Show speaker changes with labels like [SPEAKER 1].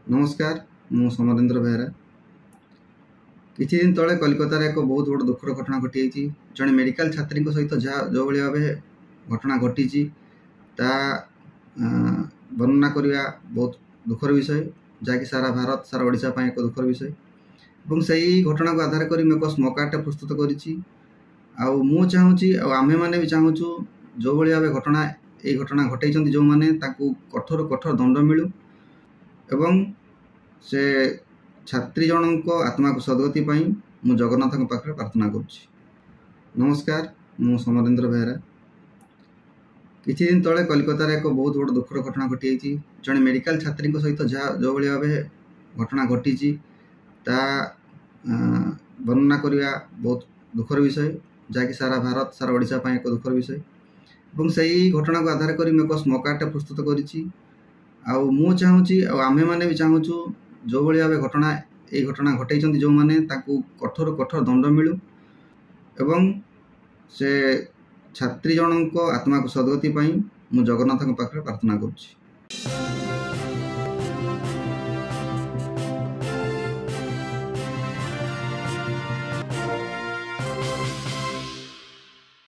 [SPEAKER 1] नमस्कार मु समरेंद्र बेहरा। किछि दिन तले कलिकतार एक बहुत बड़ दुखर घटना घटी। जड़े मेडिकल छात्री सहित जो भाई भाव घटना घटी ता वर्णना करने बहुत दुखर विषय, जहाँकि सारा भारत सारा ओडिशा एक दुखर विषय। और सही घटना को आधार कर एक स्मोकार्ड प्रस्तुत करी चाहूँगी आमे मैंने भी चाहूँ जो भाई भाव घटना ये घटना घटे जो मैंने कठोर कठोर दंड मिलू एवं से छात्री जनक आत्मा को सद्गति मु जगन्नाथ पाखे प्रार्थना करुच्ची। नमस्कार मु समरेंद्र बेहरा। किछि दिन तले कलिकतार एक बहुत बड़ दुखर घटना घटी। जड़े मेडिकल छात्री सहित जो भाई भाव घटना घटी ता वर्णना करने बहुत दुखर विषय, जहाँकि सारा भारत सारा ओडिशा एक दुखर विषय। और सही घटना को आधार कर एक स्मोकार्ड प्रस्तुत करी चाहूँगी आमे मैंने भी चाहूँ जो भाई भाव घटना ये घटना घटे जो मैंने कठोर कठोर दंड मिलू एवं से छात्री जनक आत्मा को सद्गति मु जगन्नाथ पाखे प्रार्थना करुच्ची।